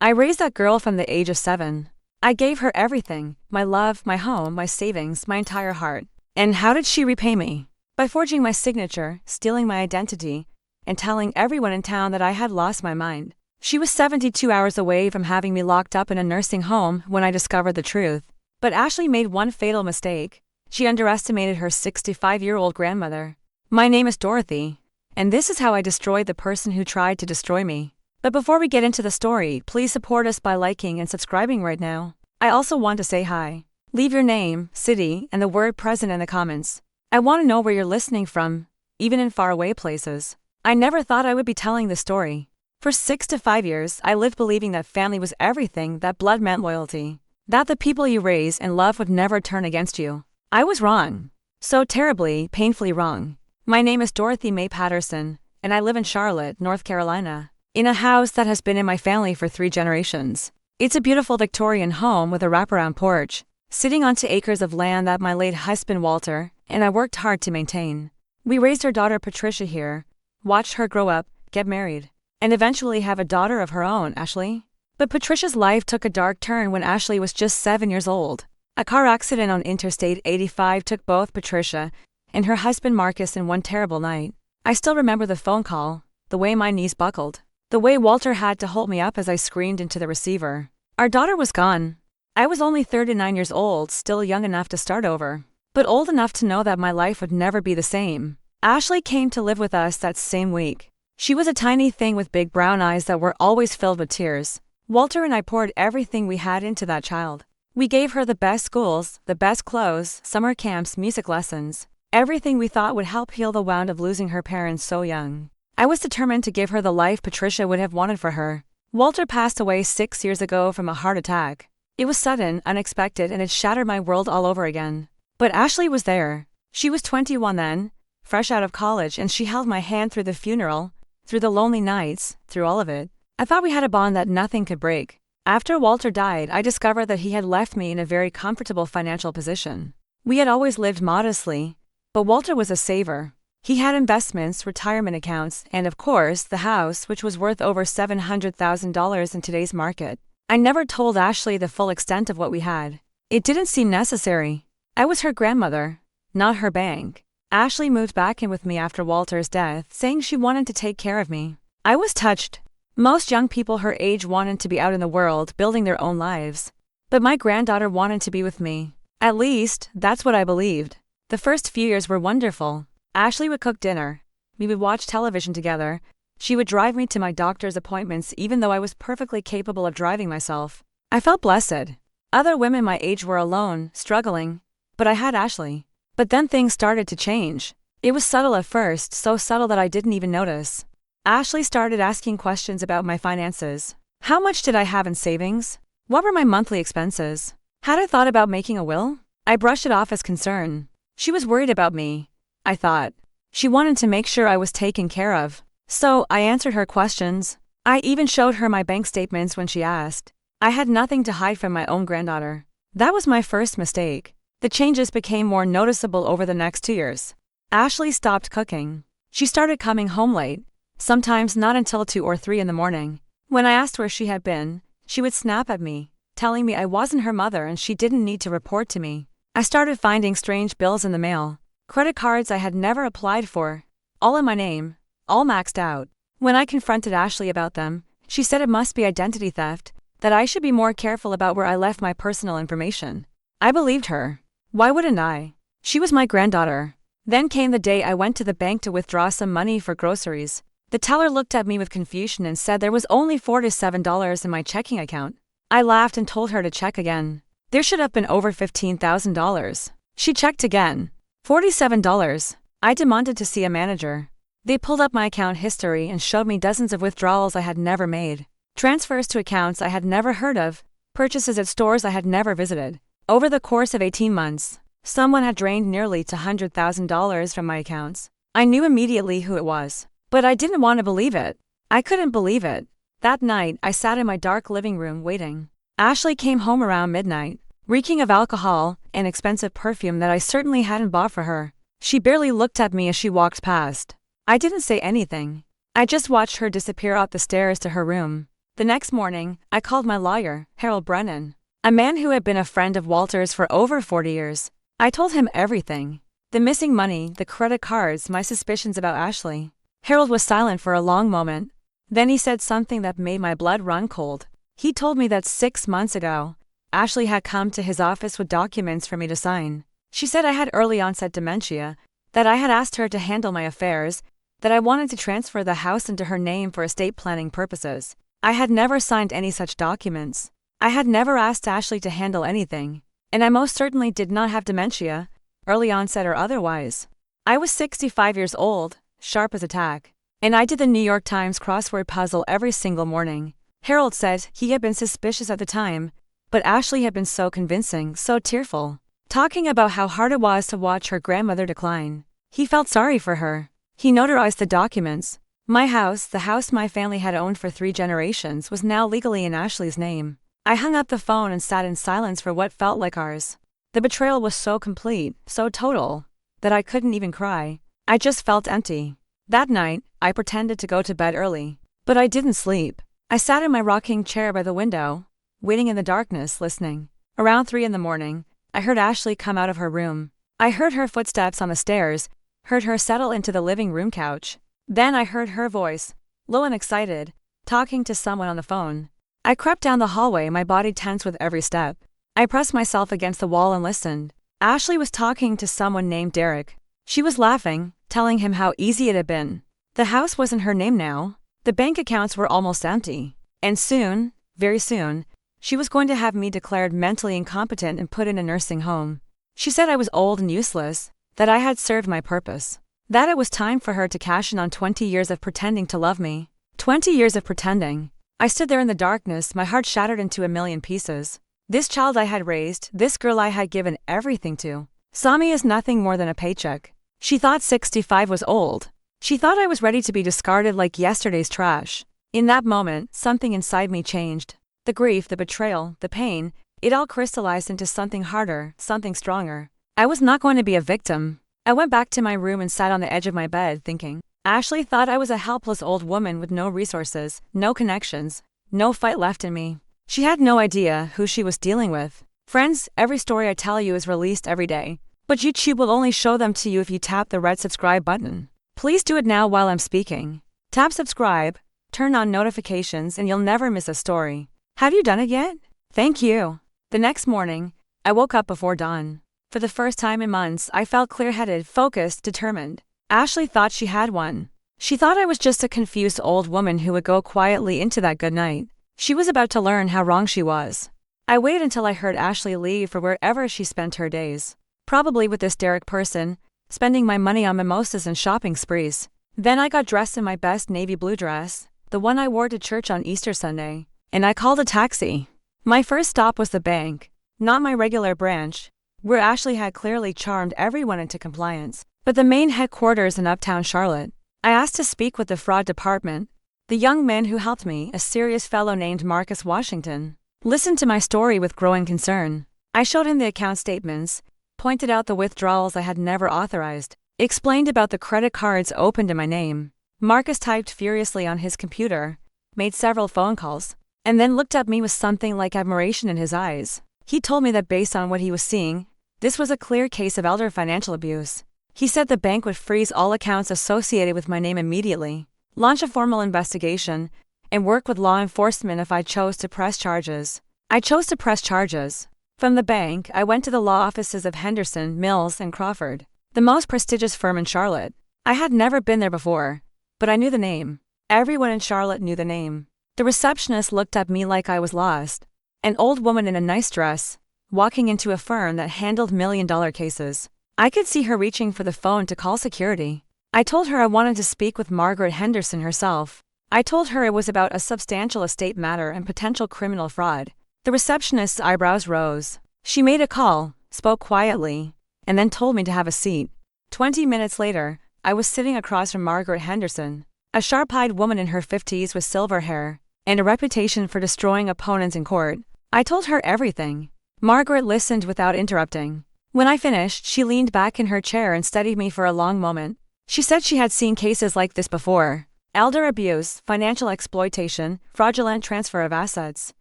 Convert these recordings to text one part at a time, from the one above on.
I raised that girl from the age of 7. I gave her everything, my love, my home, my savings, my entire heart. And how did she repay me? By forging my signature, stealing my identity, and telling everyone in town that I had lost my mind. She was 72 hours away from having me locked up in a nursing home when I discovered the truth. But Ashley made one fatal mistake. She underestimated her 65-year-old grandmother. My name is Dorothy, and this is how I destroyed the person who tried to destroy me. But before we get into the story, please support us by liking and subscribing right now. I also want to say hi. Leave your name, city, and the word present in the comments. I want to know where you're listening from, even in faraway places. I never thought I would be telling this story. For 6 to 5 years, I lived believing that family was everything, that blood meant loyalty, that the people you raise and love would never turn against you. I was wrong. So terribly, painfully wrong. My name is Dorothy Mae Patterson, and I live in Charlotte, North Carolina, in a house that has been in my family for 3 generations. It's a beautiful Victorian home with a wraparound porch, sitting onto acres of land that my late husband Walter and I worked hard to maintain. We raised our daughter Patricia here, watched her grow up, get married, and eventually have a daughter of her own, Ashley. But Patricia's life took a dark turn when Ashley was just 7 years old. A car accident on Interstate 85 took both Patricia and her husband Marcus in one terrible night. I still remember the phone call, the way my knees buckled, the way Walter had to hold me up as I screamed into the receiver. Our daughter was gone. I was only 39 years old, still young enough to start over, but old enough to know that my life would never be the same. Ashley came to live with us that same week. She was a tiny thing with big brown eyes that were always filled with tears. Walter and I poured everything we had into that child. We gave her the best schools, the best clothes, summer camps, music lessons, everything we thought would help heal the wound of losing her parents so young. I was determined to give her the life Patricia would have wanted for her. Walter passed away 6 years ago from a heart attack. It was sudden, unexpected, and it shattered my world all over again. But Ashley was there. She was 21 then, fresh out of college, and she held my hand through the funeral, through the lonely nights, through all of it. I thought we had a bond that nothing could break. After Walter died, I discovered that he had left me in a very comfortable financial position. We had always lived modestly, but Walter was a saver. He had investments, retirement accounts, and of course, the house, which was worth over $700,000 in today's market. I never told Ashley the full extent of what we had. It didn't seem necessary. I was her grandmother, not her bank. Ashley moved back in with me after Walter's death, saying she wanted to take care of me. I was touched. Most young people her age wanted to be out in the world, building their own lives. But my granddaughter wanted to be with me. At least, that's what I believed. The first few years were wonderful. Ashley would cook dinner. We would watch television together. She would drive me to my doctor's appointments even though I was perfectly capable of driving myself. I felt blessed. Other women my age were alone, struggling. But I had Ashley. But then things started to change. It was subtle at first, so subtle that I didn't even notice. Ashley started asking questions about my finances. How much did I have in savings? What were my monthly expenses? Had I thought about making a will? I brushed it off as concern. She was worried about me, I thought. She wanted to make sure I was taken care of. So, I answered her questions. I even showed her my bank statements when she asked. I had nothing to hide from my own granddaughter. That was my first mistake. The changes became more noticeable over the next 2 years. Ashley stopped cooking. She started coming home late. Sometimes not until 2 or 3 in the morning. When I asked where she had been, she would snap at me, telling me I wasn't her mother and she didn't need to report to me. I started finding strange bills in the mail, credit cards I had never applied for, all in my name, all maxed out. When I confronted Ashley about them, she said it must be identity theft, that I should be more careful about where I left my personal information. I believed her. Why wouldn't I? She was my granddaughter. Then came the day I went to the bank to withdraw some money for groceries. The teller looked at me with confusion and said there was only $47 in my checking account. I laughed and told her to check again. There should have been over $15,000. She checked again. $47. I demanded to see a manager. They pulled up my account history and showed me dozens of withdrawals I had never made, transfers to accounts I had never heard of, purchases at stores I had never visited. Over the course of 18 months, someone had drained nearly $100,000 from my accounts. I knew immediately who it was. But I didn't want to believe it. I couldn't believe it. That night, I sat in my dark living room waiting. Ashley came home around midnight, reeking of alcohol and expensive perfume that I certainly hadn't bought for her. She barely looked at me as she walked past. I didn't say anything. I just watched her disappear up the stairs to her room. The next morning, I called my lawyer, Harold Brennan, a man who had been a friend of Walter's for over 40 years. I told him everything. The missing money, the credit cards, my suspicions about Ashley. Harold was silent for a long moment. Then he said something that made my blood run cold. He told me that 6 months ago, Ashley had come to his office with documents for me to sign. She said I had early onset dementia, that I had asked her to handle my affairs, that I wanted to transfer the house into her name for estate planning purposes. I had never signed any such documents. I had never asked Ashley to handle anything, and I most certainly did not have dementia, early onset or otherwise. I was 65 years old, sharp as a tack, and I did the New York Times crossword puzzle every single morning. Harold said he had been suspicious at the time, but Ashley had been so convincing, so tearful, talking about how hard it was to watch her grandmother decline. He felt sorry for her. He notarized the documents. My house, the house my family had owned for 3 generations, was now legally in Ashley's name. I hung up the phone and sat in silence for what felt like hours. The betrayal was so complete, so total, that I couldn't even cry. I just felt empty. That night, I pretended to go to bed early, but I didn't sleep. I sat in my rocking chair by the window, waiting in the darkness, listening. Around 3 in the morning, I heard Ashley come out of her room. I heard her footsteps on the stairs, heard her settle into the living room couch. Then I heard her voice, low and excited, talking to someone on the phone. I crept down the hallway, my body tense with every step. I pressed myself against the wall and listened. Ashley was talking to someone named Derek. She was laughing, telling him how easy it had been. The house was in her name now. The bank accounts were almost empty. And soon, very soon, she was going to have me declared mentally incompetent and put in a nursing home. She said I was old and useless, that I had served my purpose, that it was time for her to cash in on 20 years of pretending to love me. 20 years of pretending. I stood there in the darkness, my heart shattered into a million pieces. This child I had raised, this girl I had given everything to, saw me as nothing more than a paycheck. She thought 65 was old. She thought I was ready to be discarded like yesterday's trash. In that moment, something inside me changed. The grief, the betrayal, the pain, it all crystallized into something harder, something stronger. I was not going to be a victim. I went back to my room and sat on the edge of my bed thinking. Ashley thought I was a helpless old woman with no resources, no connections, no fight left in me. She had no idea who she was dealing with. Friends, every story I tell you is released every day, but YouTube will only show them to you if you tap the red subscribe button. Please do it now while I'm speaking. Tap subscribe, turn on notifications, and you'll never miss a story. Have you done it yet? Thank you. The next morning, I woke up before dawn. For the first time in months, I felt clear-headed, focused, determined. Ashley thought she had one. She thought I was just a confused old woman who would go quietly into that good night. She was about to learn how wrong she was. I waited until I heard Ashley leave for wherever she spent her days. Probably with this Derek person, spending my money on mimosas and shopping sprees. Then I got dressed in my best navy blue dress, the one I wore to church on Easter Sunday, and I called a taxi. My first stop was the bank, not my regular branch, where Ashley had clearly charmed everyone into compliance, but the main headquarters in Uptown Charlotte. I asked to speak with the fraud department. The young man who helped me, a serious fellow named Marcus Washington, listened to my story with growing concern. I showed him the account statements, pointed out the withdrawals I had never authorized, explained about the credit cards opened in my name. Marcus typed furiously on his computer, made several phone calls, and then looked at me with something like admiration in his eyes. He told me that based on what he was seeing, this was a clear case of elder financial abuse. He said the bank would freeze all accounts associated with my name immediately, launch a formal investigation, and work with law enforcement if I chose to press charges. I chose to press charges. From the bank, I went to the law offices of Henderson, Mills, and Crawford, the most prestigious firm in Charlotte. I had never been there before, but I knew the name. Everyone in Charlotte knew the name. The receptionist looked at me like I was lost. An old woman in a nice dress, walking into a firm that handled million-dollar cases. I could see her reaching for the phone to call security. I told her I wanted to speak with Margaret Henderson herself. I told her it was about a substantial estate matter and potential criminal fraud. The receptionist's eyebrows rose. She made a call, spoke quietly, and then told me to have a seat. 20 minutes later, I was sitting across from Margaret Henderson, a sharp-eyed woman in her 50s with silver hair and a reputation for destroying opponents in court. I told her everything. Margaret listened without interrupting. When I finished, she leaned back in her chair and studied me for a long moment. She said she had seen cases like this before, elder abuse, financial exploitation, fraudulent transfer of assets.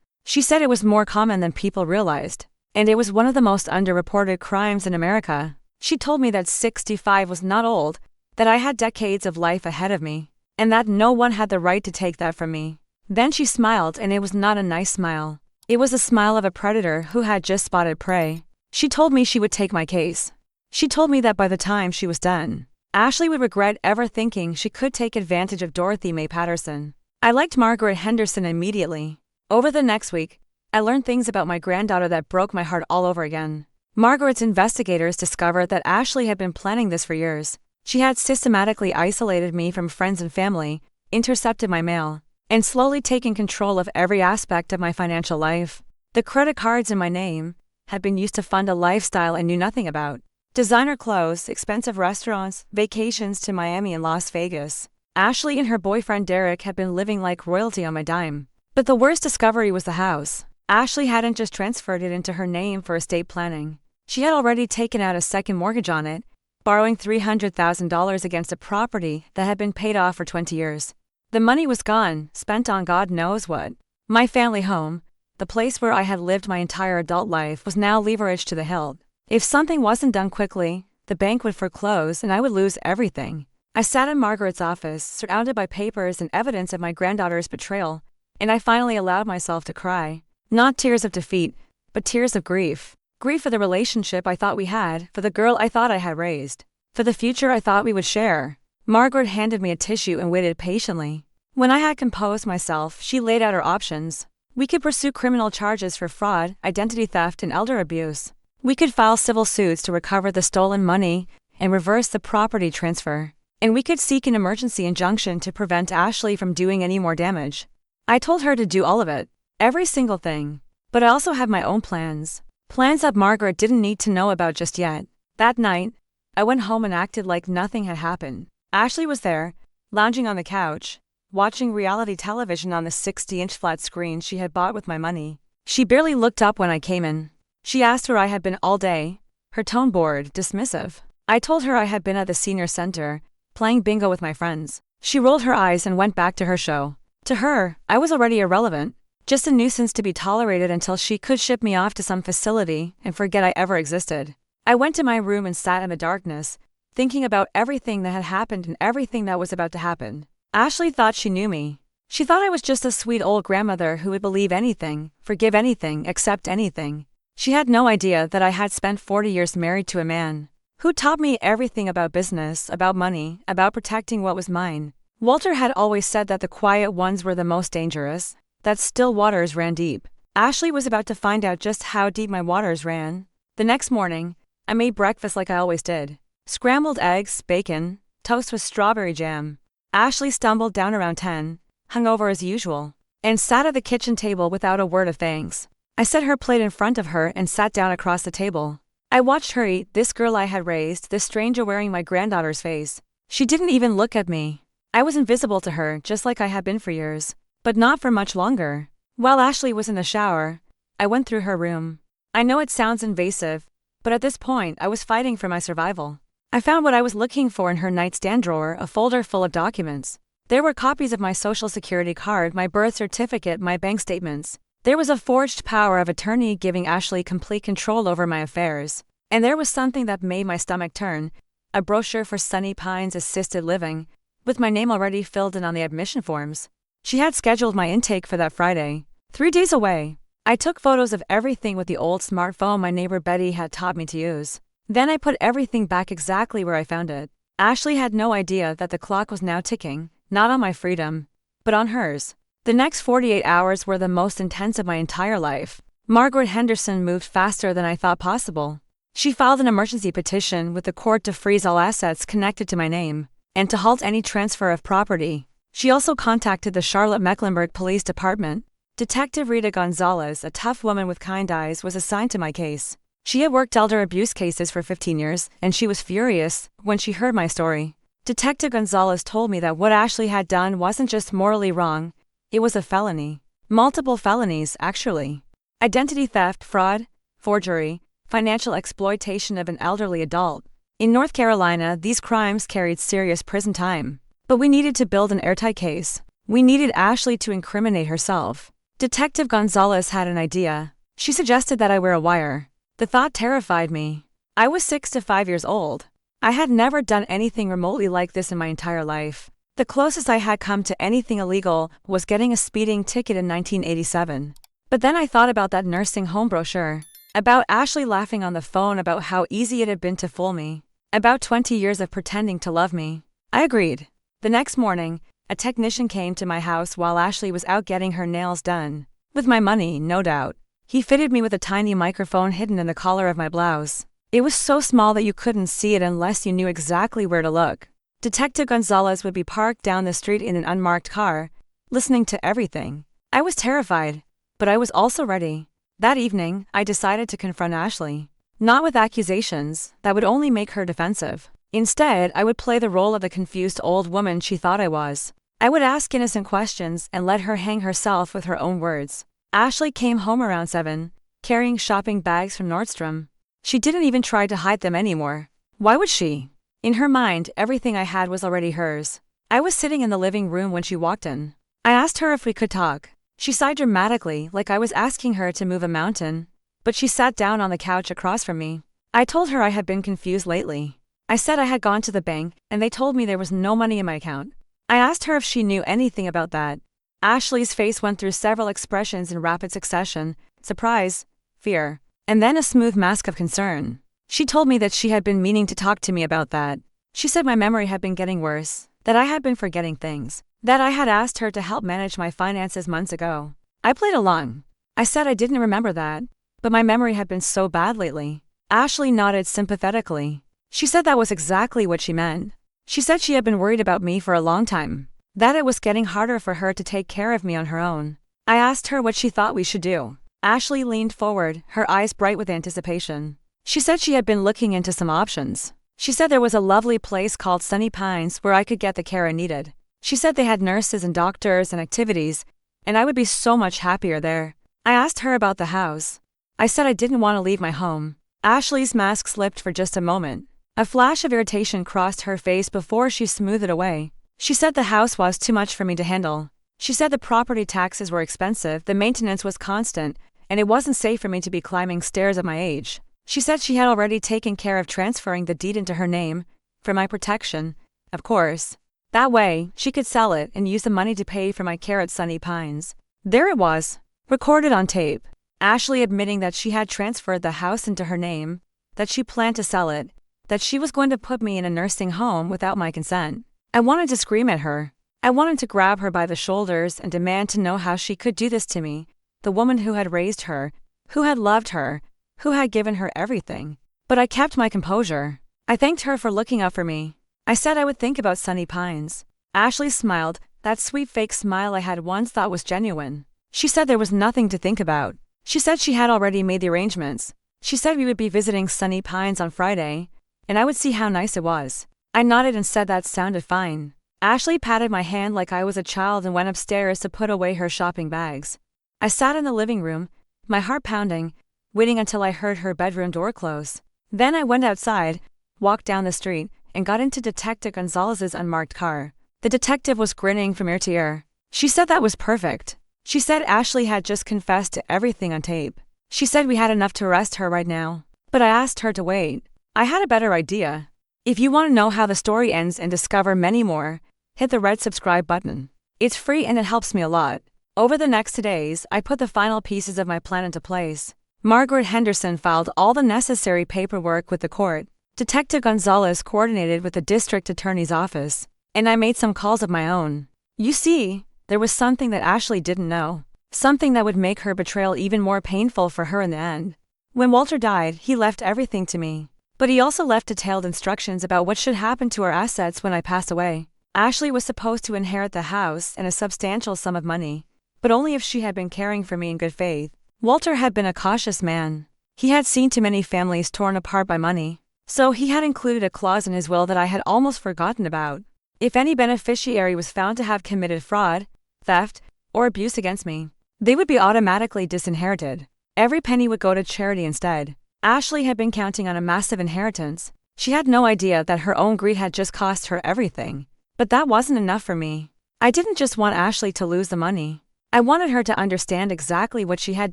She said it was more common than people realized, and it was one of the most underreported crimes in America. She told me that 65 was not old, that I had decades of life ahead of me, and that no one had the right to take that from me. Then she smiled, and it was not a nice smile. It was a smile of a predator who had just spotted prey. She told me she would take my case. She told me that by the time she was done, Ashley would regret ever thinking she could take advantage of Dorothy Mae Patterson. I liked Margaret Henderson immediately. Over the next week, I learned things about my granddaughter that broke my heart all over again. Margaret's investigators discovered that Ashley had been planning this for years. She had systematically isolated me from friends and family, intercepted my mail, and slowly taken control of every aspect of my financial life. The credit cards in my name had been used to fund a lifestyle I knew nothing about. Designer clothes, expensive restaurants, vacations to Miami and Las Vegas. Ashley and her boyfriend Derek had been living like royalty on my dime. But the worst discovery was the house. Ashley hadn't just transferred it into her name for estate planning. She had already taken out a second mortgage on it, borrowing $300,000 against a property that had been paid off for 20 years. The money was gone, spent on God knows what. My family home, the place where I had lived my entire adult life, was now leveraged to the hilt. If something wasn't done quickly, the bank would foreclose and I would lose everything. I sat in Margaret's office, surrounded by papers and evidence of my granddaughter's betrayal, and I finally allowed myself to cry. Not tears of defeat, but tears of grief. Grief for the relationship I thought we had, for the girl I thought I had raised, for the future I thought we would share. Margaret handed me a tissue and waited patiently. When I had composed myself, she laid out her options. We could pursue criminal charges for fraud, identity theft, and elder abuse. We could file civil suits to recover the stolen money and reverse the property transfer. And we could seek an emergency injunction to prevent Ashley from doing any more damage. I told her to do all of it, every single thing. But I also had my own plans. Plans that Margaret didn't need to know about just yet. That night, I went home and acted like nothing had happened. Ashley was there, lounging on the couch, watching reality television on the 60-inch flat screen she had bought with my money. She barely looked up when I came in. She asked where I had been all day, her tone bored, dismissive. I told her I had been at the senior center, playing bingo with my friends. She rolled her eyes and went back to her show. To her, I was already irrelevant, just a nuisance to be tolerated until she could ship me off to some facility and forget I ever existed. I went to my room and sat in the darkness, thinking about everything that had happened and everything that was about to happen. Ashley thought she knew me. She thought I was just a sweet old grandmother who would believe anything, forgive anything, accept anything. She had no idea that I had spent 40 years married to a man who taught me everything about business, about money, about protecting what was mine. Walter had always said that the quiet ones were the most dangerous, that still waters ran deep. Ashley was about to find out just how deep my waters ran. The next morning, I made breakfast like I always did. Scrambled eggs, bacon, toast with strawberry jam. Ashley stumbled down around 10, hungover as usual, and sat at the kitchen table without a word of thanks. I set her plate in front of her and sat down across the table. I watched her eat, this girl I had raised, this stranger wearing my granddaughter's face. She didn't even look at me. I was invisible to her, just like I had been for years. But not for much longer. While Ashley was in the shower, I went through her room. I know it sounds invasive, but at this point I was fighting for my survival. I found what I was looking for in her nightstand drawer, a folder full of documents. There were copies of my social security card, my birth certificate, my bank statements. There was a forged power of attorney giving Ashley complete control over my affairs. And there was something that made my stomach turn, a brochure for Sunny Pines Assisted Living, with my name already filled in on the admission forms. She had scheduled my intake for that Friday, 3 days away. I took photos of everything with the old smartphone my neighbor Betty had taught me to use. Then I put everything back exactly where I found it. Ashley had no idea that the clock was now ticking, not on my freedom, but on hers. The next 48 hours were the most intense of my entire life. Margaret Henderson moved faster than I thought possible. She filed an emergency petition with the court to freeze all assets connected to my name, and to halt any transfer of property. She also contacted the Charlotte-Mecklenburg Police Department. Detective Rita Gonzalez, a tough woman with kind eyes, was assigned to my case. She had worked elder abuse cases for 15 years, and she was furious when she heard my story. Detective Gonzalez told me that what Ashley had done wasn't just morally wrong, it was a felony. Multiple felonies, actually. Identity theft, fraud, forgery, financial exploitation of an elderly adult. In North Carolina, these crimes carried serious prison time. But we needed to build an airtight case. We needed Ashley to incriminate herself. Detective Gonzalez had an idea. She suggested that I wear a wire. The thought terrified me. I was 6 to 5 years old. I had never done anything remotely like this in my entire life. The closest I had come to anything illegal was getting a speeding ticket in 1987. But then I thought about that nursing home brochure. About Ashley laughing on the phone about how easy it had been to fool me. About 20 years of pretending to love me. I agreed. The next morning, a technician came to my house while Ashley was out getting her nails done. With my money, no doubt. He fitted me with a tiny microphone hidden in the collar of my blouse. It was so small that you couldn't see it unless you knew exactly where to look. Detective Gonzalez would be parked down the street in an unmarked car, listening to everything. I was terrified, but I was also ready. That evening, I decided to confront Ashley. Not with accusations, that would only make her defensive. Instead, I would play the role of the confused old woman she thought I was. I would ask innocent questions and let her hang herself with her own words. Ashley came home around 7, carrying shopping bags from Nordstrom. She didn't even try to hide them anymore. Why would she? In her mind, everything I had was already hers. I was sitting in the living room when she walked in. I asked her if we could talk. She sighed dramatically, like I was asking her to move a mountain. But she sat down on the couch across from me. I told her I had been confused lately. I said I had gone to the bank, and they told me there was no money in my account. I asked her if she knew anything about that. Ashley's face went through several expressions in rapid succession: surprise, fear, and then a smooth mask of concern. She told me that she had been meaning to talk to me about that. She said my memory had been getting worse, that I had been forgetting things, that I had asked her to help manage my finances months ago. I played along. I said I didn't remember that, but my memory had been so bad lately. Ashley nodded sympathetically. She said that was exactly what she meant. She said she had been worried about me for a long time, that it was getting harder for her to take care of me on her own. I asked her what she thought we should do. Ashley leaned forward, her eyes bright with anticipation. She said she had been looking into some options. She said there was a lovely place called Sunny Pines where I could get the care I needed. She said they had nurses and doctors and activities, and I would be so much happier there. I asked her about the house. I said I didn't want to leave my home. Ashley's mask slipped for just a moment. A flash of irritation crossed her face before she smoothed it away. She said the house was too much for me to handle. She said the property taxes were expensive, the maintenance was constant, and it wasn't safe for me to be climbing stairs at my age. She said she had already taken care of transferring the deed into her name, for my protection, of course. That way, she could sell it and use the money to pay for my care at Sunny Pines. There it was, recorded on tape. Ashley admitting that she had transferred the house into her name, that she planned to sell it, that she was going to put me in a nursing home without my consent. I wanted to scream at her. I wanted to grab her by the shoulders and demand to know how she could do this to me, the woman who had raised her, who had loved her, who had given her everything. But I kept my composure. I thanked her for looking out for me. I said I would think about Sunny Pines. Ashley smiled, that sweet fake smile I had once thought was genuine. She said there was nothing to think about. She said she had already made the arrangements. She said we would be visiting Sunny Pines on Friday, and I would see how nice it was. I nodded and said that sounded fine. Ashley patted my hand like I was a child and went upstairs to put away her shopping bags. I sat in the living room, my heart pounding, waiting until I heard her bedroom door close. Then I went outside, walked down the street, and got into Detective Gonzalez's unmarked car. The detective was grinning from ear to ear. She said that was perfect. She said Ashley had just confessed to everything on tape. She said we had enough to arrest her right now. But I asked her to wait. I had a better idea. If you want to know how the story ends and discover many more, hit the red subscribe button. It's free and it helps me a lot. Over the next 2 days, I put the final pieces of my plan into place. Margaret Henderson filed all the necessary paperwork with the court. Detective Gonzalez coordinated with the district attorney's office, and I made some calls of my own. You see, there was something that Ashley didn't know. Something that would make her betrayal even more painful for her in the end. When Walter died, he left everything to me. But he also left detailed instructions about what should happen to our assets when I pass away. Ashley was supposed to inherit the house and a substantial sum of money, but only if she had been caring for me in good faith. Walter had been a cautious man. He had seen too many families torn apart by money, so he had included a clause in his will that I had almost forgotten about. If any beneficiary was found to have committed fraud, theft, or abuse against me, they would be automatically disinherited. Every penny would go to charity instead. Ashley had been counting on a massive inheritance. She had no idea that her own greed had just cost her everything. But that wasn't enough for me. I didn't just want Ashley to lose the money. I wanted her to understand exactly what she had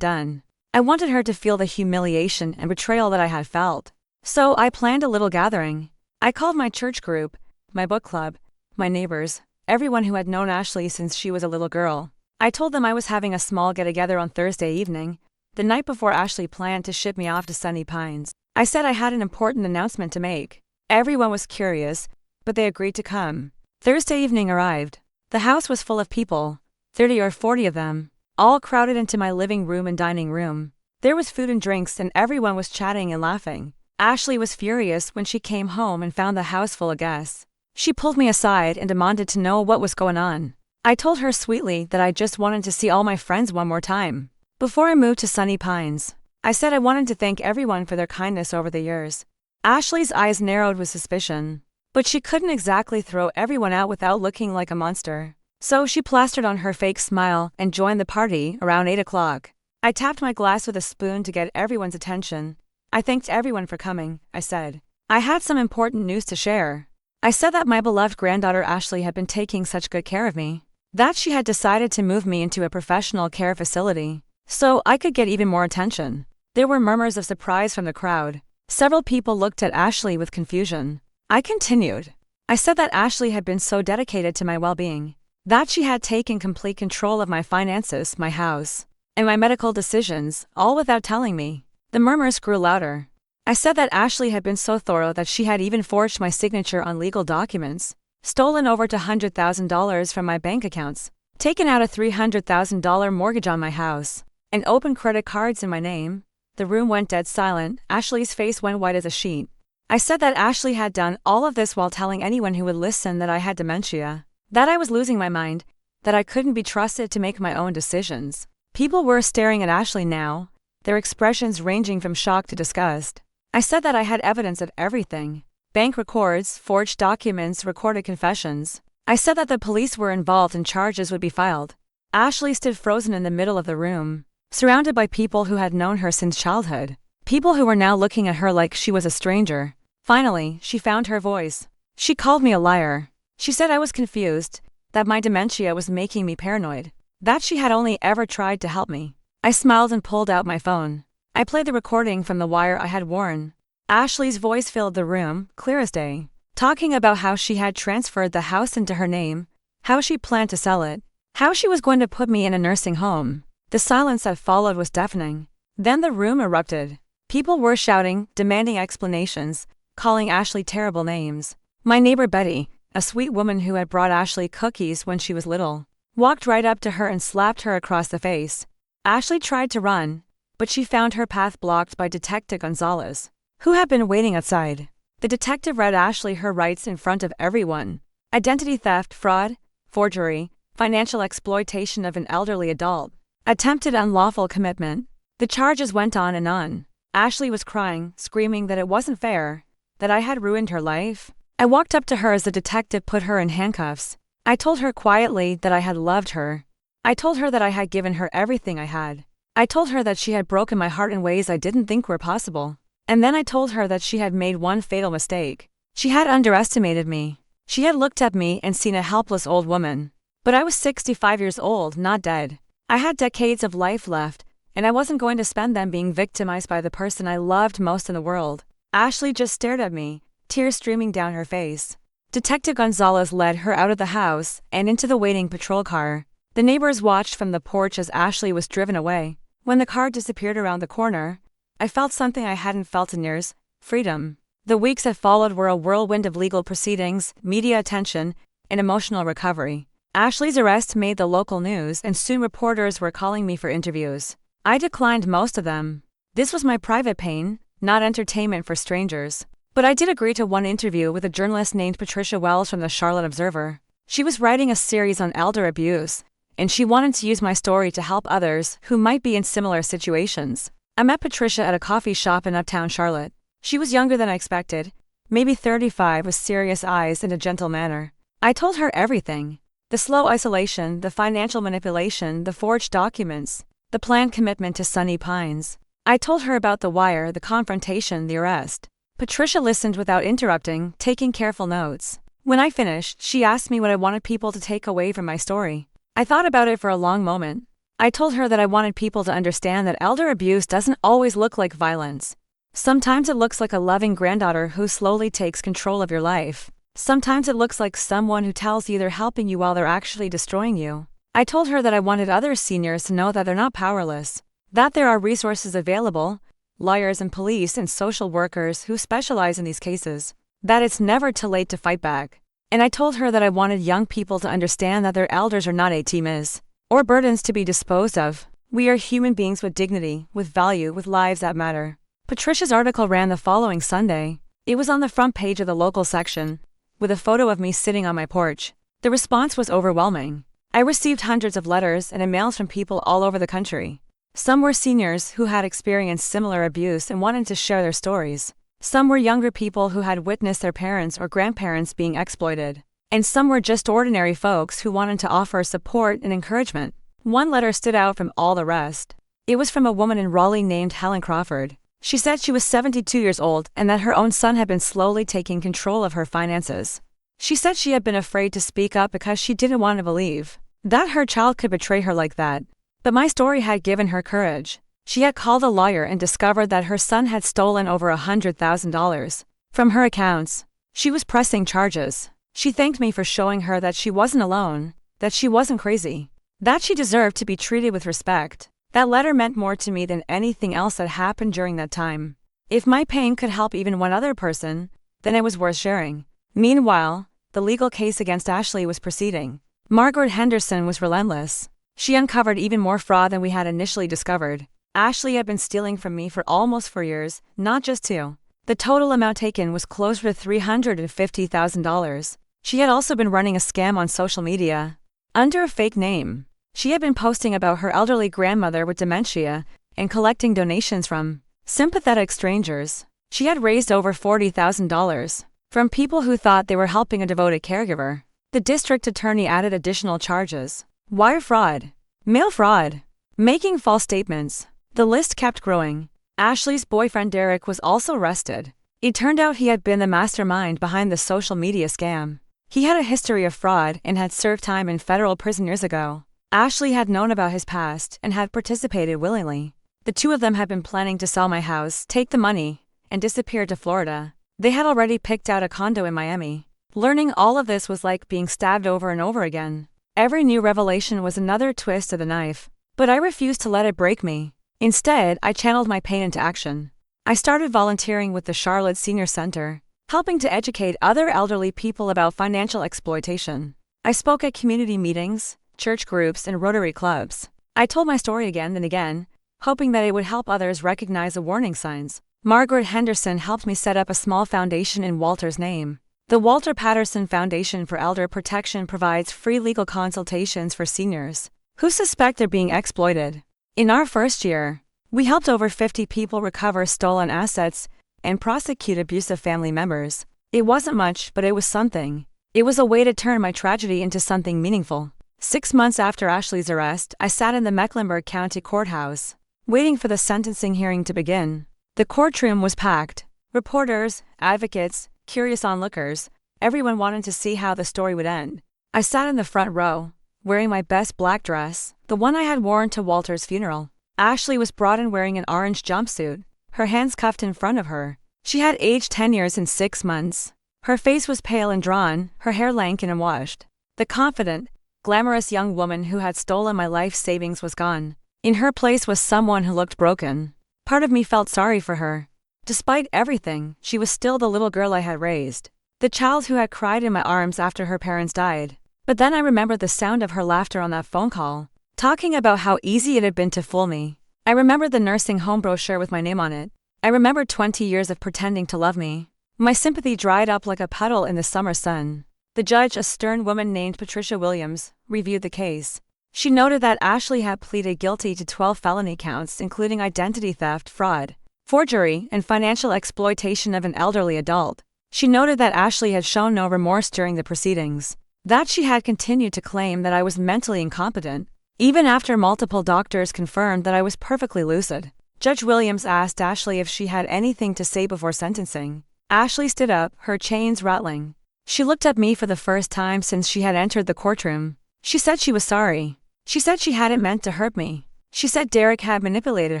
done. I wanted her to feel the humiliation and betrayal that I had felt. So I planned a little gathering. I called my church group, my book club, my neighbors, everyone who had known Ashley since she was a little girl. I told them I was having a small get-together on Thursday evening, the night before Ashley planned to ship me off to Sunny Pines. I said I had an important announcement to make. Everyone was curious, but they agreed to come. Thursday evening arrived. The house was full of people, 30 or 40 of them, all crowded into my living room and dining room. There was food and drinks and everyone was chatting and laughing. Ashley was furious when she came home and found the house full of guests. She pulled me aside and demanded to know what was going on. I told her sweetly that I just wanted to see all my friends one more time before I moved to Sunny Pines. I said I wanted to thank everyone for their kindness over the years. Ashley's eyes narrowed with suspicion, but she couldn't exactly throw everyone out without looking like a monster. So she plastered on her fake smile and joined the party around 8 o'clock. I tapped my glass with a spoon to get everyone's attention. I thanked everyone for coming, I said. I had some important news to share. I said that my beloved granddaughter Ashley had been taking such good care of me, that she had decided to move me into a professional care facility, so I could get even more attention. There were murmurs of surprise from the crowd. Several people looked at Ashley with confusion. I continued. I said that Ashley had been so dedicated to my well-being, that she had taken complete control of my finances, my house, and my medical decisions, all without telling me. The murmurs grew louder. I said that Ashley had been so thorough that she had even forged my signature on legal documents, stolen over $200,000 from my bank accounts, taken out a $300,000 mortgage on my house, and opened credit cards in my name. The room went dead silent. Ashley's face went white as a sheet. I said that Ashley had done all of this while telling anyone who would listen that I had dementia, that I was losing my mind, that I couldn't be trusted to make my own decisions. People were staring at Ashley now, their expressions ranging from shock to disgust. I said that I had evidence of everything. Bank records, forged documents, recorded confessions. I said that the police were involved and charges would be filed. Ashley stood frozen in the middle of the room, surrounded by people who had known her since childhood. People who were now looking at her like she was a stranger. Finally, she found her voice. She called me a liar. She said I was confused, that my dementia was making me paranoid, that she had only ever tried to help me. I smiled and pulled out my phone. I played the recording from the wire I had worn. Ashley's voice filled the room, clear as day, talking about how she had transferred the house into her name, how she planned to sell it, how she was going to put me in a nursing home. The silence that followed was deafening. Then the room erupted. People were shouting, demanding explanations, calling Ashley terrible names. My neighbor Betty, a sweet woman who had brought Ashley cookies when she was little, walked right up to her and slapped her across the face. Ashley tried to run, but she found her path blocked by Detective Gonzalez, who had been waiting outside. The detective read Ashley her rights in front of everyone. Identity theft, fraud, forgery, financial exploitation of an elderly adult, attempted unlawful commitment. The charges went on and on. Ashley was crying, screaming that it wasn't fair, that I had ruined her life. I walked up to her as the detective put her in handcuffs. I told her quietly that I had loved her. I told her that I had given her everything I had. I told her that she had broken my heart in ways I didn't think were possible. And then I told her that she had made one fatal mistake. She had underestimated me. She had looked at me and seen a helpless old woman. But I was 65 years old, not dead. I had decades of life left, and I wasn't going to spend them being victimized by the person I loved most in the world. Ashley just stared at me, tears streaming down her face. Detective Gonzalez led her out of the house and into the waiting patrol car. The neighbors watched from the porch as Ashley was driven away. When the car disappeared around the corner, I felt something I hadn't felt in years: freedom. The weeks that followed were a whirlwind of legal proceedings, media attention, and emotional recovery. Ashley's arrest made the local news, and soon reporters were calling me for interviews. I declined most of them. This was my private pain, not entertainment for strangers. But I did agree to one interview with a journalist named Patricia Wells from the Charlotte Observer. She was writing a series on elder abuse, and she wanted to use my story to help others who might be in similar situations. I met Patricia at a coffee shop in uptown Charlotte. She was younger than I expected, maybe 35, with serious eyes and a gentle manner. I told her everything. The slow isolation, the financial manipulation, the forged documents, the planned commitment to Sunny Pines. I told her about the wire, the confrontation, the arrest. Patricia listened without interrupting, taking careful notes. When I finished, she asked me what I wanted people to take away from my story. I thought about it for a long moment. I told her that I wanted people to understand that elder abuse doesn't always look like violence. Sometimes it looks like a loving granddaughter who slowly takes control of your life. Sometimes it looks like someone who tells you they're helping you while they're actually destroying you. I told her that I wanted other seniors to know that they're not powerless, that there are resources available, lawyers and police and social workers who specialize in these cases, that it's never too late to fight back. And I told her that I wanted young people to understand that their elders are not ATMs or burdens to be disposed of. We are human beings with dignity, with value, with lives that matter. Patricia's article ran the following Sunday. It was on the front page of the local section, with a photo of me sitting on my porch. The response was overwhelming. I received hundreds of letters and emails from people all over the country. Some were seniors who had experienced similar abuse and wanted to share their stories. Some were younger people who had witnessed their parents or grandparents being exploited. And some were just ordinary folks who wanted to offer support and encouragement. One letter stood out from all the rest. It was from a woman in Raleigh named Helen Crawford. She said she was 72 years old and that her own son had been slowly taking control of her finances. She said she had been afraid to speak up because she didn't want to believe that her child could betray her like that. But my story had given her courage. She had called a lawyer and discovered that her son had stolen over $100,000 from her accounts. She was pressing charges. She thanked me for showing her that she wasn't alone, that she wasn't crazy, that she deserved to be treated with respect. That letter meant more to me than anything else that happened during that time. If my pain could help even one other person, then it was worth sharing. Meanwhile, the legal case against Ashley was proceeding. Margaret Henderson was relentless. She uncovered even more fraud than we had initially discovered. Ashley had been stealing from me for almost 4 years, not just 2. The total amount taken was closer to $350,000. She had also been running a scam on social media under a fake name. She had been posting about her elderly grandmother with dementia and collecting donations from sympathetic strangers. She had raised over $40,000 from people who thought they were helping a devoted caregiver. The district attorney added additional charges: wire fraud, mail fraud, making false statements. The list kept growing. Ashley's boyfriend Derek was also arrested. It turned out he had been the mastermind behind the social media scam. He had a history of fraud and had served time in federal prison years ago. Ashley had known about his past and had participated willingly. The two of them had been planning to sell my house, take the money, and disappear to Florida. They had already picked out a condo in Miami. Learning all of this was like being stabbed over and over again. Every new revelation was another twist of the knife. But I refused to let it break me. Instead, I channeled my pain into action. I started volunteering with the Charlotte Senior Center, helping to educate other elderly people about financial exploitation. I spoke at community meetings, church groups, and Rotary clubs. I told my story again and again, hoping that it would help others recognize the warning signs. Margaret Henderson helped me set up a small foundation in Walter's name. The Walter Patterson Foundation for Elder Protection provides free legal consultations for seniors who suspect they're being exploited. In our first year, we helped over 50 people recover stolen assets and prosecute abusive family members. It wasn't much, but it was something. It was a way to turn my tragedy into something meaningful. 6 months after Ashley's arrest, I sat in the Mecklenburg County Courthouse, waiting for the sentencing hearing to begin. The courtroom was packed. Reporters, advocates, curious onlookers, everyone wanted to see how the story would end. I sat in the front row, wearing my best black dress, the one I had worn to Walter's funeral. Ashley was brought in wearing an orange jumpsuit, her hands cuffed in front of her. She had aged 10 years in 6 months. Her face was pale and drawn, her hair lank and unwashed. The confident, glamorous young woman who had stolen my life savings was gone. In her place was someone who looked broken. Part of me felt sorry for her. Despite everything, she was still the little girl I had raised, the child who had cried in my arms after her parents died. But then I remembered the sound of her laughter on that phone call, talking about how easy it had been to fool me. I remembered the nursing home brochure with my name on it. I remembered 20 years of pretending to love me. My sympathy dried up like a puddle in the summer sun. The judge, a stern woman named Patricia Williams, reviewed the case. She noted that Ashley had pleaded guilty to 12 felony counts including identity theft, fraud, forgery, and financial exploitation of an elderly adult. She noted that Ashley had shown no remorse during the proceedings, that she had continued to claim that I was mentally incompetent, even after multiple doctors confirmed that I was perfectly lucid. Judge Williams asked Ashley if she had anything to say before sentencing. Ashley stood up, her chains rattling. She looked at me for the first time since she had entered the courtroom. She said she was sorry. She said she hadn't meant to hurt me. She said Derek had manipulated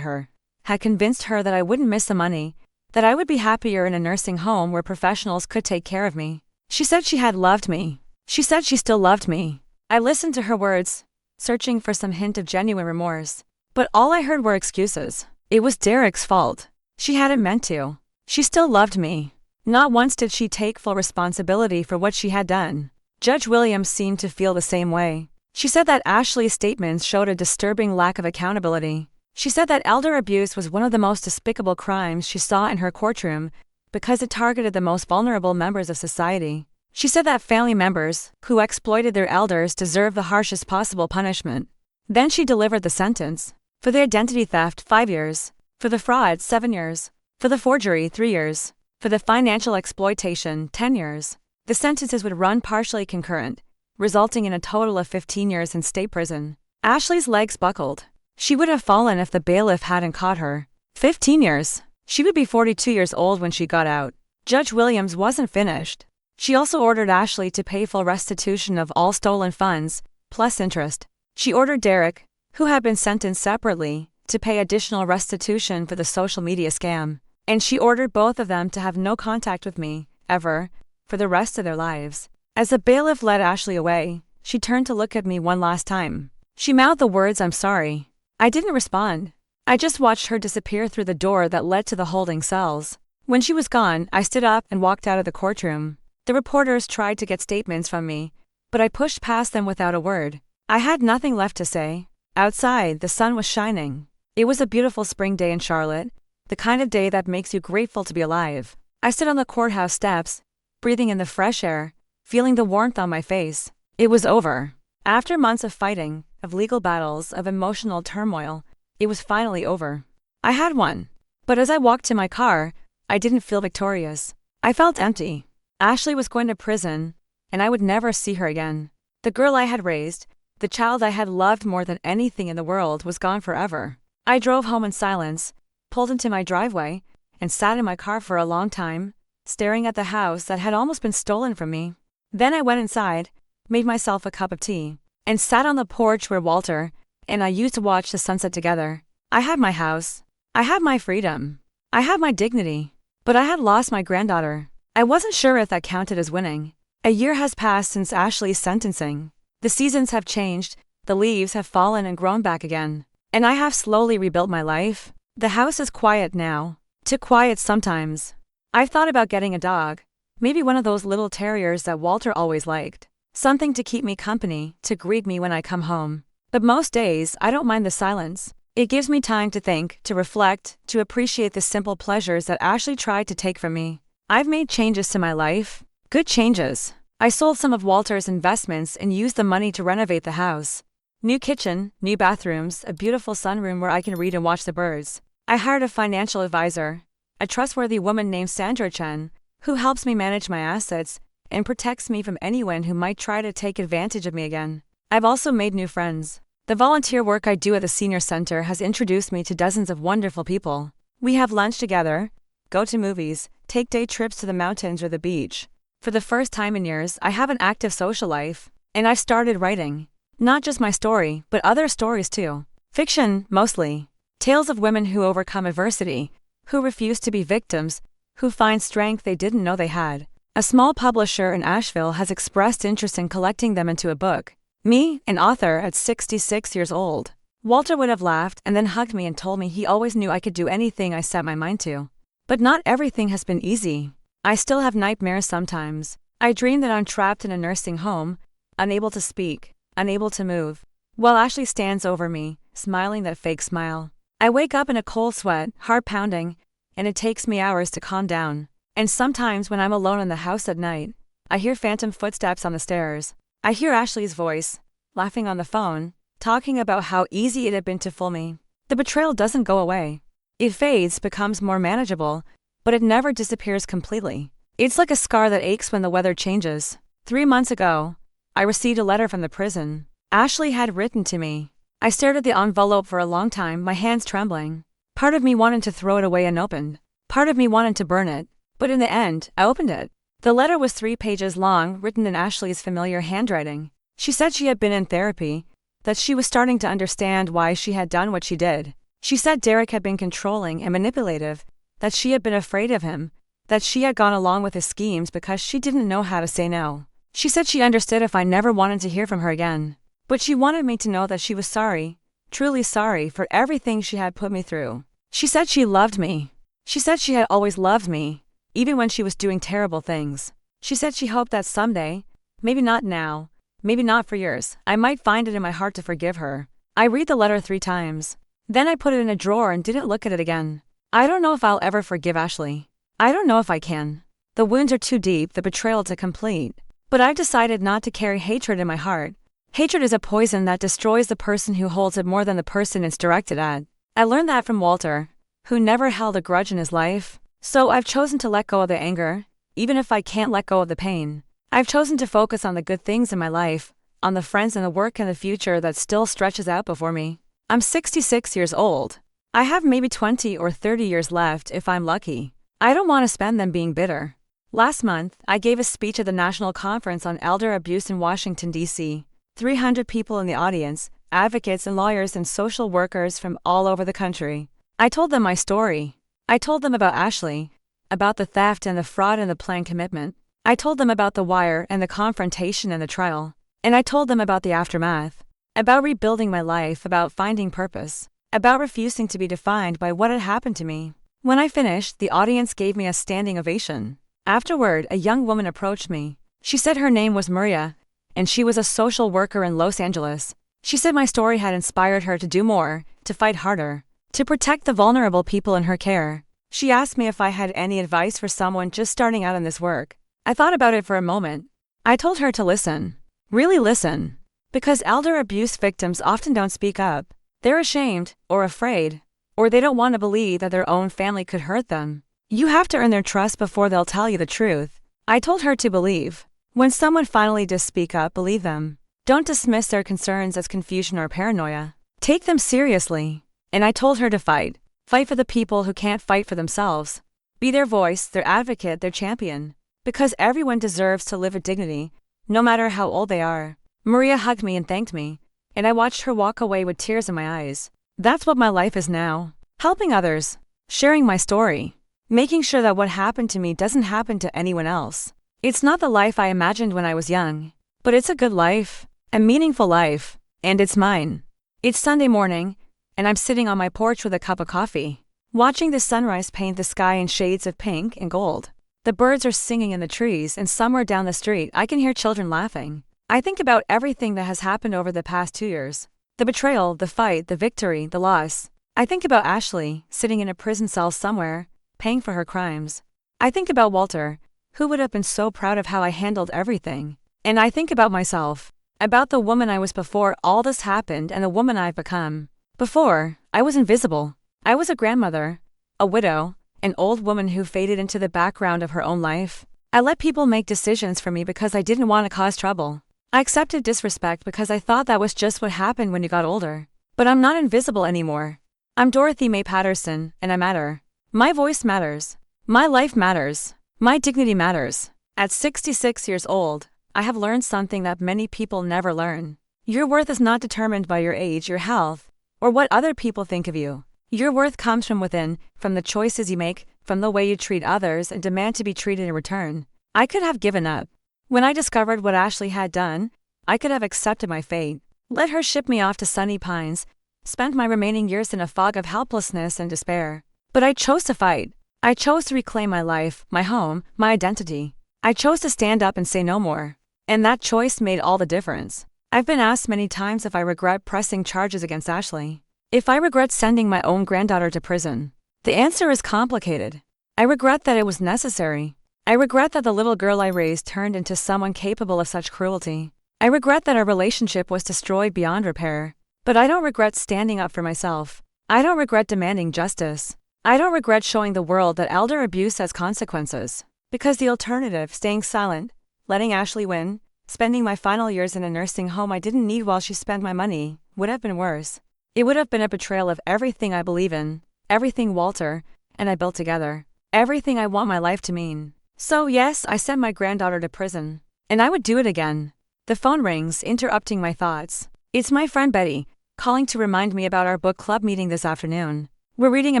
her, had convinced her that I wouldn't miss the money, that I would be happier in a nursing home where professionals could take care of me. She said she had loved me. She said she still loved me. I listened to her words, searching for some hint of genuine remorse. But all I heard were excuses. It was Derek's fault. She hadn't meant to. She still loved me. Not once did she take full responsibility for what she had done. Judge Williams seemed to feel the same way. She said that Ashley's statements showed a disturbing lack of accountability. She said that elder abuse was one of the most despicable crimes she saw in her courtroom because it targeted the most vulnerable members of society. She said that family members who exploited their elders deserve the harshest possible punishment. Then she delivered the sentence. For the identity theft, 5 years. For the fraud, 7 years. For the forgery, 3 years. For the financial exploitation, 10 years. The sentences would run partially concurrent, resulting in a total of 15 years in state prison. Ashley's legs buckled. She would have fallen if the bailiff hadn't caught her. 15 years. She would be 42 years old when she got out. Judge Williams wasn't finished. She also ordered Ashley to pay full restitution of all stolen funds, plus interest. She ordered Derek, who had been sentenced separately, to pay additional restitution for the social media scam. And she ordered both of them to have no contact with me, ever, for the rest of their lives. As the bailiff led Ashley away, she turned to look at me one last time. She mouthed the words, "I'm sorry." I didn't respond. I just watched her disappear through the door that led to the holding cells. When she was gone, I stood up and walked out of the courtroom. The reporters tried to get statements from me, but I pushed past them without a word. I had nothing left to say. Outside, the sun was shining. It was a beautiful spring day in Charlotte, the kind of day that makes you grateful to be alive. I stood on the courthouse steps, breathing in the fresh air, feeling the warmth on my face. It was over. After months of fighting, of legal battles, of emotional turmoil, it was finally over. I had won. But as I walked to my car, I didn't feel victorious. I felt empty. Ashley was going to prison, and I would never see her again. The girl I had raised, the child I had loved more than anything in the world, was gone forever. I drove home in silence, pulled into my driveway, and sat in my car for a long time, staring at the house that had almost been stolen from me. Then I went inside, made myself a cup of tea, and sat on the porch where Walter and I used to watch the sunset together. I had my house. I had my freedom. I had my dignity. But I had lost my granddaughter. I wasn't sure if that counted as winning. A year has passed since Ashley's sentencing. The seasons have changed, the leaves have fallen and grown back again. And I have slowly rebuilt my life. The house is quiet now. Too quiet sometimes. I've thought about getting a dog. Maybe one of those little terriers that Walter always liked. Something to keep me company, to greet me when I come home. But most days, I don't mind the silence. It gives me time to think, to reflect, to appreciate the simple pleasures that Ashley tried to take from me. I've made changes to my life. Good changes. I sold some of Walter's investments and used the money to renovate the house. New kitchen, new bathrooms, a beautiful sunroom where I can read and watch the birds. I hired a financial advisor, a trustworthy woman named Sandra Chen, who helps me manage my assets and protects me from anyone who might try to take advantage of me again. I've also made new friends. The volunteer work I do at the senior center has introduced me to dozens of wonderful people. We have lunch together, go to movies, take day trips to the mountains or the beach. For the first time in years, I have an active social life, and I've started writing. Not just my story, but other stories too. Fiction, mostly. Tales of women who overcome adversity, who refuse to be victims, who find strength they didn't know they had. A small publisher in Asheville has expressed interest in collecting them into a book. Me, an author at 66 years old. Walter would have laughed and then hugged me and told me he always knew I could do anything I set my mind to. But not everything has been easy. I still have nightmares sometimes. I dream that I'm trapped in a nursing home, unable to speak, unable to move, while Ashley stands over me, smiling that fake smile. I wake up in a cold sweat, heart pounding, and it takes me hours to calm down. And sometimes when I'm alone in the house at night, I hear phantom footsteps on the stairs. I hear Ashley's voice, laughing on the phone, talking about how easy it had been to fool me. The betrayal doesn't go away. It fades, becomes more manageable, but it never disappears completely. It's like a scar that aches when the weather changes. 3 months ago, I received a letter from the prison. Ashley had written to me. I stared at the envelope for a long time, my hands trembling. Part of me wanted to throw it away unopened. Part of me wanted to burn it. But in the end, I opened it. The letter was 3 pages long, written in Ashley's familiar handwriting. She said she had been in therapy, that she was starting to understand why she had done what she did. She said Derek had been controlling and manipulative, that she had been afraid of him, that she had gone along with his schemes because she didn't know how to say no. She said she understood if I never wanted to hear from her again. But she wanted me to know that she was sorry, truly sorry for everything she had put me through. She said she loved me. She said she had always loved me, even when she was doing terrible things. She said she hoped that someday, maybe not now, maybe not for years, I might find it in my heart to forgive her. I read the letter 3 times. Then I put it in a drawer and didn't look at it again. I don't know if I'll ever forgive Ashley. I don't know if I can. The wounds are too deep, the betrayal to complete. But I've decided not to carry hatred in my heart. Hatred is a poison that destroys the person who holds it more than the person it's directed at. I learned that from Walter, who never held a grudge in his life. So I've chosen to let go of the anger, even if I can't let go of the pain. I've chosen to focus on the good things in my life, on the friends and the work and the future that still stretches out before me. I'm 66 years old. I have maybe 20 or 30 years left if I'm lucky. I don't want to spend them being bitter. Last month, I gave a speech at the National Conference on Elder Abuse in Washington, D.C. 300 people in the audience, advocates and lawyers and social workers from all over the country. I told them my story. I told them about Ashley, about the theft and the fraud and the planned commitment. I told them about the wire and the confrontation and the trial. And I told them about the aftermath. About rebuilding my life, about finding purpose, about refusing to be defined by what had happened to me. When I finished, the audience gave me a standing ovation. Afterward, a young woman approached me. She said her name was Maria, and she was a social worker in Los Angeles. She said my story had inspired her to do more, to fight harder, to protect the vulnerable people in her care. She asked me if I had any advice for someone just starting out in this work. I thought about it for a moment. I told her to listen. Really listen. Because elder abuse victims often don't speak up. They're ashamed, or afraid, or they don't want to believe that their own family could hurt them. You have to earn their trust before they'll tell you the truth. I told her to believe. When someone finally does speak up, believe them. Don't dismiss their concerns as confusion or paranoia. Take them seriously. And I told her to fight. Fight for the people who can't fight for themselves. Be their voice, their advocate, their champion. Because everyone deserves to live with dignity, no matter how old they are. Maria hugged me and thanked me, and I watched her walk away with tears in my eyes. That's what my life is now. Helping others. Sharing my story. Making sure that what happened to me doesn't happen to anyone else. It's not the life I imagined when I was young. But it's a good life. A meaningful life. And it's mine. It's Sunday morning, and I'm sitting on my porch with a cup of coffee, watching the sunrise paint the sky in shades of pink and gold. The birds are singing in the trees, and somewhere down the street I can hear children laughing. I think about everything that has happened over the past 2 years. The betrayal, the fight, the victory, the loss. I think about Ashley, sitting in a prison cell somewhere, paying for her crimes. I think about Walter, who would have been so proud of how I handled everything. And I think about myself. About the woman I was before all this happened and the woman I've become. Before, I was invisible. I was a grandmother, a widow, an old woman who faded into the background of her own life. I let people make decisions for me because I didn't want to cause trouble. I accepted disrespect because I thought that was just what happened when you got older. But I'm not invisible anymore. I'm Dorothy Mae Patterson, and I matter. My voice matters. My life matters. My dignity matters. At 66 years old, I have learned something that many people never learn. Your worth is not determined by your age, your health, or what other people think of you. Your worth comes from within, from the choices you make, from the way you treat others and demand to be treated in return. I could have given up. When I discovered what Ashley had done, I could have accepted my fate, let her ship me off to Sunny Pines, spent my remaining years in a fog of helplessness and despair. But I chose to fight. I chose to reclaim my life, my home, my identity. I chose to stand up and say no more. And that choice made all the difference. I've been asked many times if I regret pressing charges against Ashley. If I regret sending my own granddaughter to prison. The answer is complicated. I regret that it was necessary. I regret that the little girl I raised turned into someone capable of such cruelty. I regret that our relationship was destroyed beyond repair. But I don't regret standing up for myself. I don't regret demanding justice. I don't regret showing the world that elder abuse has consequences. Because the alternative, staying silent, letting Ashley win, spending my final years in a nursing home I didn't need while she spent my money, would have been worse. It would have been a betrayal of everything I believe in, everything Walter and I built together, everything I want my life to mean. So yes, I sent my granddaughter to prison. And I would do it again. The phone rings, interrupting my thoughts. It's my friend Betty, calling to remind me about our book club meeting this afternoon. We're reading a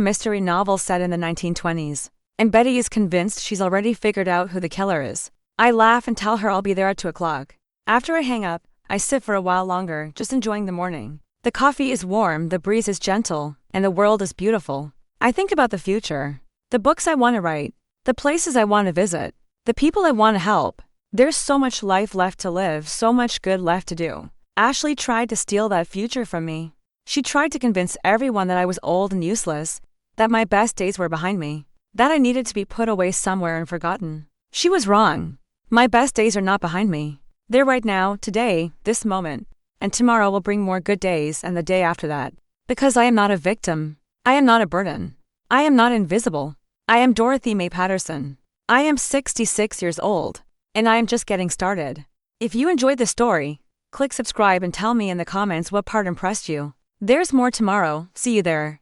mystery novel set in the 1920s. And Betty is convinced she's already figured out who the killer is. I laugh and tell her I'll be there at 2 o'clock. After I hang up, I sit for a while longer, just enjoying the morning. The coffee is warm, the breeze is gentle, and the world is beautiful. I think about the future. The books I want to write. The places I want to visit. The people I want to help. There's so much life left to live, so much good left to do. Ashley tried to steal that future from me. She tried to convince everyone that I was old and useless, that my best days were behind me, that I needed to be put away somewhere and forgotten. She was wrong. My best days are not behind me. They're right now, today, this moment, and tomorrow will bring more good days and the day after that. Because I am not a victim. I am not a burden. I am not invisible. I am Dorothy Mae Patterson. I am 66 years old, and I am just getting started. If you enjoyed the story, click subscribe and tell me in the comments what part impressed you. There's more tomorrow. See you there.